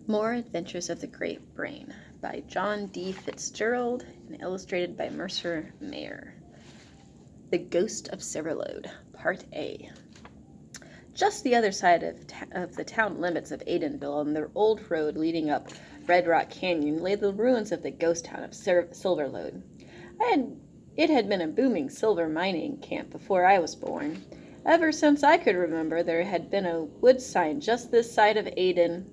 More Adventures of the Great Brain by John D. Fitzgerald and illustrated by Mercer Mayer. The Ghost of Silverlode, Part A. Just the other side of the town limits of Aidenville, on the old road leading up Red Rock Canyon, lay the ruins of the ghost town of Silverlode. It had been a booming silver mining camp before I was born. Ever since I could remember, there had been a wood sign just this side of Aiden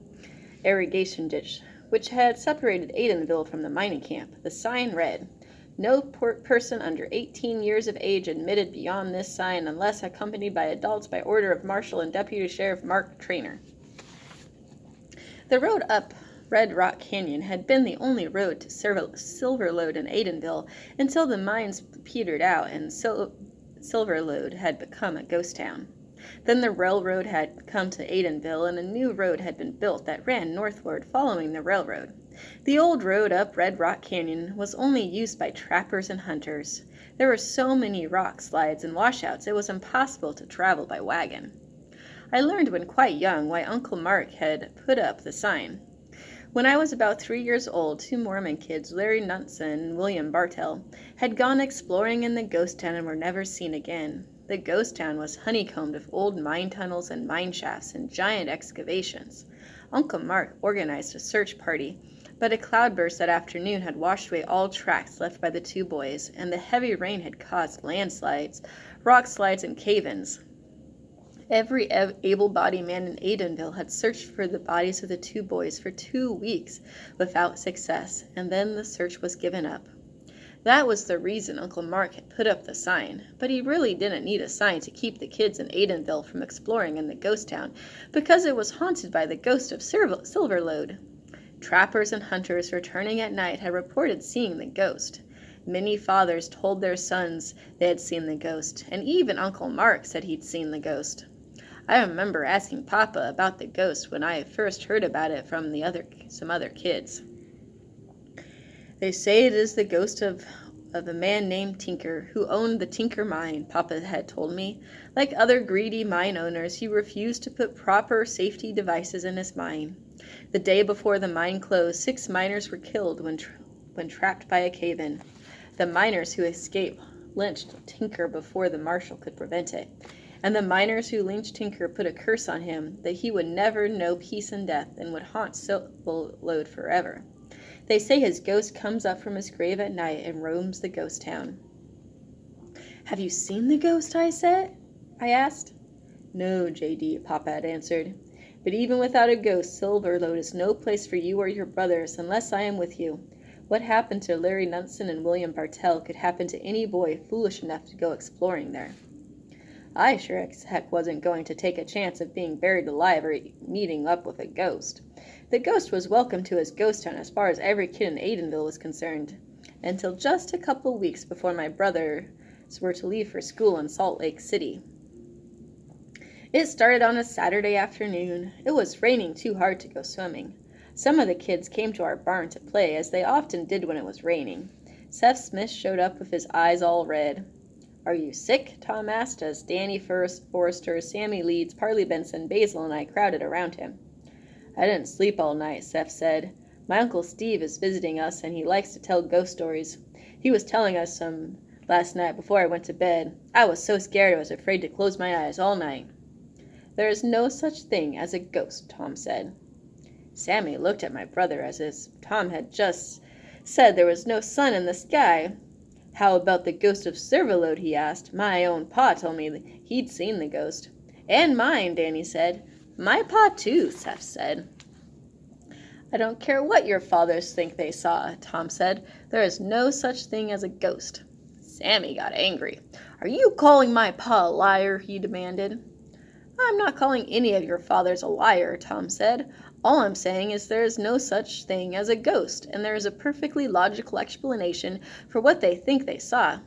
irrigation ditch, which had separated Aidenville from the mining camp. The sign read, "No person under 18 years of age admitted beyond this sign unless accompanied by adults by order of Marshal and Deputy Sheriff Mark Trainer." The road up Red Rock Canyon had been the only road to Silverlode and Aidenville until the mines petered out and Silverlode had become a ghost town. Then the railroad had come to Aidenville, and a new road had been built that ran northward following the railroad. The old road up Red Rock Canyon was only used by trappers and hunters. There were so many rock slides and washouts it was impossible to travel by wagon. I learned when quite young why Uncle Mark had put up the sign. When I was about 3 years old, 2 Mormon kids, Larry Knutson and William Bartell, had gone exploring in the ghost town and were never seen again. The ghost town was honeycombed with old mine tunnels and mine shafts and giant excavations. Uncle Mark organized a search party, but a cloudburst that afternoon had washed away all tracks left by the 2 boys, and the heavy rain had caused landslides, rock slides, and cave-ins. Every able-bodied man in Aidenville had searched for the bodies of the 2 boys for 2 weeks without success, and then the search was given up. That was the reason Uncle Mark had put up the sign, but he really didn't need a sign to keep the kids in Aidenville from exploring in the ghost town, because it was haunted by the ghost of Silverlode. Trappers and hunters returning at night had reported seeing the ghost. Many fathers told their sons they had seen the ghost, and even Uncle Mark said he'd seen the ghost. I remember asking Papa about the ghost when I first heard about it from some other kids. "They say it is the ghost of a man named Tinker, who owned the Tinker mine," Papa had told me. Like other greedy mine owners, he refused to put proper safety devices in his mine. The day before the mine closed, 6 miners were killed when trapped by a cave-in. The miners who escaped lynched Tinker before the marshal could prevent it. And the miners who lynched Tinker put a curse on him that he would never know peace and death and would haunt Silverlode forever. They say his ghost comes up from his grave at night and roams the ghost town. "Have you seen the ghost?" I asked. "No, J.D., Papa had answered. But even without a ghost, Silverlode is no place for you or your brothers unless I am with you. What happened to Larry Knutson and William Bartell could happen to any boy foolish enough to go exploring there." I sure as heck wasn't going to take a chance of being buried alive or meeting up with a ghost. The ghost was welcome to his ghost town as far as every kid in Aidenville was concerned, until just a couple weeks before my brothers were to leave for school in Salt Lake City. It started on a Saturday afternoon. It was raining too hard to go swimming. Some of the kids came to our barn to play, as they often did when it was raining. Seth Smith showed up with his eyes all red. "Are you sick?" Tom asked, as Danny Forrester, Sammy Leeds, Parley Benson, Basil, and I crowded around him. "I didn't sleep all night," Seth said. "My Uncle Steve is visiting us, and he likes to tell ghost stories. He was telling us some last night before I went to bed. I was so scared I was afraid to close my eyes all night." "There is no such thing as a ghost," Tom said. Sammy looked at my brother as if Tom had just said there was no sun in the sky. "How about the ghost of Silverlode?" he asked. "My own pa told me he'd seen the ghost." "And mine," Danny said. "My pa too," Seth said. "I don't care what your fathers think they saw," Tom said. "There is no such thing as a ghost." Sammy got angry. "Are you calling my pa a liar?" he demanded. "I'm not calling any of your fathers a liar," Tom said. "All I'm saying is there is no such thing as a ghost, and there is a perfectly logical explanation for what they think they saw."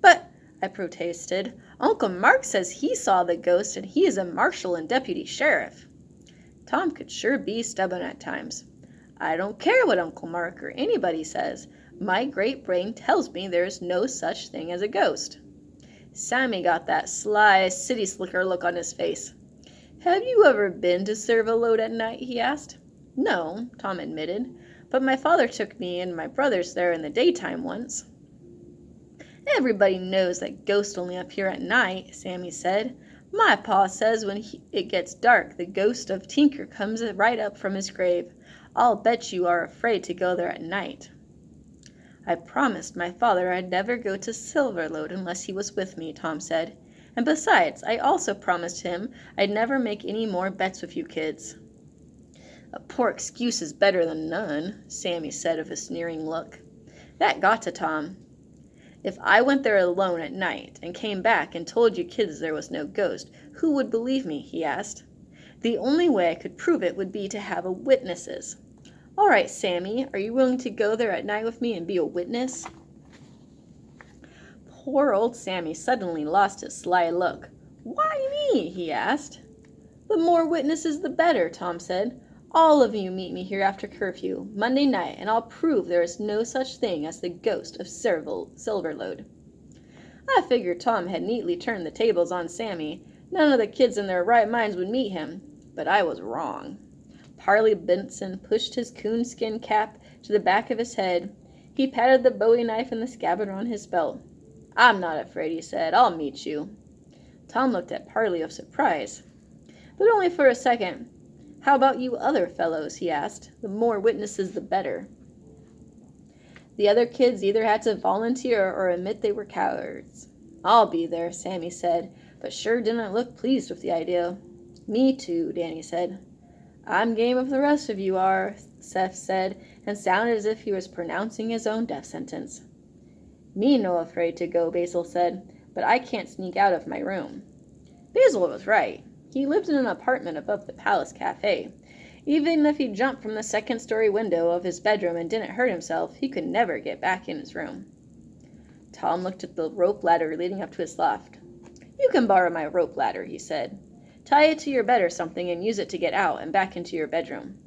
"But," I protested, "Uncle Mark says he saw the ghost, and he is a marshal and deputy sheriff." Tom could sure be stubborn at times. "I don't care what Uncle Mark or anybody says. My great brain tells me there is no such thing as a ghost." Sammy got that sly, city slicker look on his face. "Have you ever been to Silverlode at night?" he asked. No, Tom admitted, but my father took me and my brothers there in the daytime once. Everybody knows that ghosts only appear at night, Sammy said. My pa says when it gets dark, the ghost of Tinker comes right up from his grave. I'll bet you are afraid to go there at night. I promised my father I'd never go to Silverlode unless he was with me, Tom said. And besides, I also promised him I'd never make any more bets with you kids. A poor excuse is better than none, Sammy said with a sneering look. That got to Tom. If I went there alone at night and came back and told you kids there was no ghost, who would believe me? He asked. The only way I could prove it would be to have witnesses. All right, Sammy, are you willing to go there at night with me and be a witness? Poor old Sammy suddenly lost his sly look. Why me? He asked. The more witnesses the better, Tom said. All of you meet me here after curfew, Monday night, and I'll prove there is no such thing as the ghost of Silverlode. I figured Tom had neatly turned the tables on Sammy. None of the kids in their right minds would meet him, but I was wrong. Parley Benson pushed his coonskin cap to the back of his head. He patted the bowie knife in the scabbard on his belt. I'm not afraid, he said. I'll meet you. Tom looked at Parley with surprise, but only for a second. How about you other fellows? He asked. The more witnesses, the better. The other kids either had to volunteer or admit they were cowards. I'll be there, Sammy said, but sure didn't look pleased with the idea. Me too, Danny said. I'm game if the rest of you are, Seth said, and sounded as if he was pronouncing his own death sentence. Me no afraid to go, Basil said, but I can't sneak out of my room. Basil was right. He lived in an apartment above the Palace Cafe. Even if he jumped from the second-story window of his bedroom and didn't hurt himself, he could never get back in his room. Tom looked at the rope ladder leading up to his loft. You can borrow my rope ladder, he said. Tie it to your bed or something and use it to get out and back into your bedroom.